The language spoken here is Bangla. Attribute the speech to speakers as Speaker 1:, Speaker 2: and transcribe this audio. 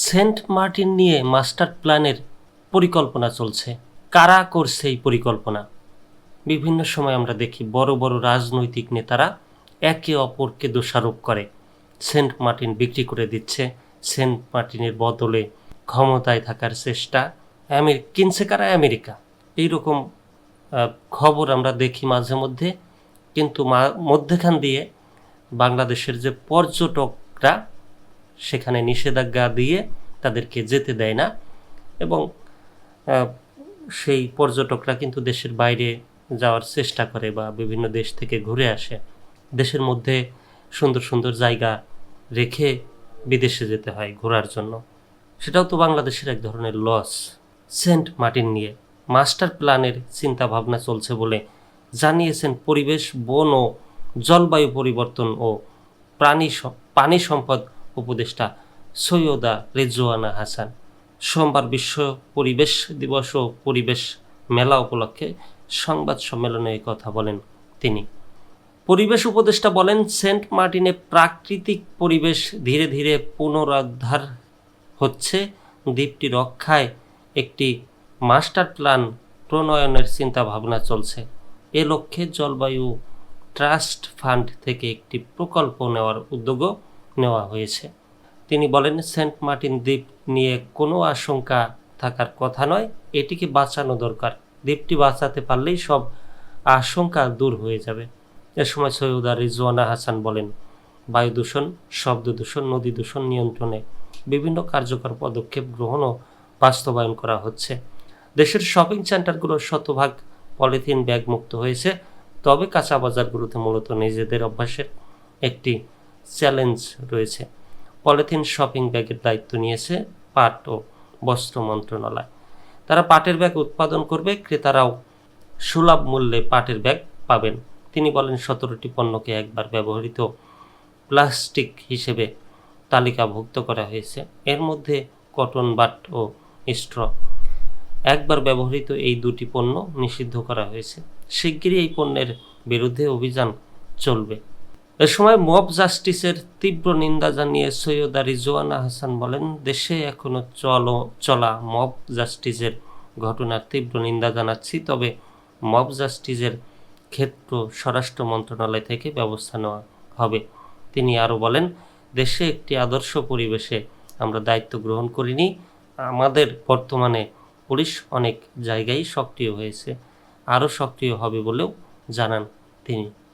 Speaker 1: সেন্ট মার্টিন নিয়ে মাস্টার প্ল্যানের পরিকল্পনা চলছে। কারা করছে এই পরিকল্পনা? বিভিন্ন সময় আমরা দেখি বড় বড় রাজনৈতিক নেতারা একে অপরকে দোষারোপ করে সেন্ট মার্টিন বিক্রি করে দিচ্ছে, সেন্ট মার্টিনের বদলে ক্ষমতায় থাকার চেষ্টা। কিনছে কারা? আমেরিকা। এইরকম খবর আমরা দেখি মাঝে মধ্যে। কিন্তু মধ্যেখান দিয়ে বাংলাদেশের যে পর্যটকরা সেখানে নিষেধাজ্ঞা দিয়ে তাদেরকে যেতে দেয় না, এবং সেই পর্যটকরা কিন্তু দেশের বাইরে যাওয়ার চেষ্টা করে বা বিভিন্ন দেশ থেকে ঘুরে আসে। দেশের মধ্যে সুন্দর সুন্দর জায়গা রেখে বিদেশে যেতে হয় ঘোরার জন্য। সেটাও তো বাংলাদেশের এক ধরনের লস। সেন্ট মার্টিন নিয়ে মাস্টার প্ল্যানের চিন্তা ভাবনা চলছে বলে জানিয়েছেন পরিবেশ, বন ও জলবায়ু পরিবর্তন ও পানি সম্পদ উপদেষ্টা সৈয়দা রেজওয়ানা হাসান। সোমবার বিশ্ব পরিবেশ দিবস ও পরিবেশ মেলা উপলক্ষে সংবাদ সম্মেলনে এই কথা বলেন তিনি। পরিবেশ উপদেষ্টা বলেন, সেন্ট মার্টিনে প্রাকৃতিক পরিবেশ ধীরে ধীরে পুনরুদ্ধার হচ্ছে। দ্বীপটি রক্ষায় একটি মাস্টার প্ল্যান প্রণয়নের চিন্তা ভাবনা চলছে। এ লক্ষ্যে জলবায়ু ট্রাস্ট ফান্ড থেকে একটি প্রকল্প নেওয়ার উদ্যোগও নেওয়া হয়েছে। তিনি বলেন, সেন্ট মার্টিন দ্বীপ নিয়ে কোনো আশঙ্কা থাকার কথা নয়, এটিকে বাঁচানো দরকার। দ্বীপটি বাঁচাতে পারলেই সব আশঙ্কা দূর হয়ে যাবে। এ সময় সৈয়দা রিজওয়ানা হাসান বলেন, বায়ু দূষণ, শব্দ দূষণ, নদী দূষণ নিয়ন্ত্রণে বিভিন্ন কার্যকর পদক্ষেপ গ্রহণ ও বাস্তবায়ন করা হচ্ছে। দেশের শপিং সেন্টারগুলোর শতভাগ পলিথিন ব্যাগ মুক্ত হয়েছে। তবে কাঁচা বাজারগুলোতে মূলত নিজেদের অভ্যাসের একটি চ্যালেঞ্জ রয়েছে। পলিথিন শপিং ব্যাগের দায়িত্ব নিয়েছে পাট ও বস্ত্র মন্ত্রণালয়। তারা পাটের ব্যাগ উৎপাদন করবে, ক্রেতারাও সুলভ মূল্যে পাটের ব্যাগ পাবেন। তিনি বলেন, 17টি পণ্যকে একবার ব্যবহৃত প্লাস্টিক হিসেবে তালিকাভুক্ত করা হয়েছে। এর মধ্যে কটন বাড ও স্ট্র। একবার ব্যবহৃত এই দুটি পণ্য নিষিদ্ধ করা হয়েছে। শিগগিরই এই পণ্যের বিরুদ্ধে অভিযান চলবে। এ সময় মব জাস্টিসের তীব্র নিন্দা জানিয়ে সৈয়দা রিজওয়ানা হাসান বলেন, দেশে এখনো চলা মব জাস্টিসের ঘটনার তীব্র নিন্দা জানাচ্ছি। তবে মব জাস্টিসের ক্ষেত্র স্বরাষ্ট্র মন্ত্রণালয় থেকে ব্যবস্থা নেওয়া হবে। তিনি আরও বলেন, দেশে একটি আদর্শ পরিবেশে আমরা দায়িত্ব গ্রহণ করিনি। আমাদের বর্তমানে পুলিশ অনেক জায়গায় সক্রিয় হয়েছে, আরও সক্রিয় হবে বলেও জানান তিনি।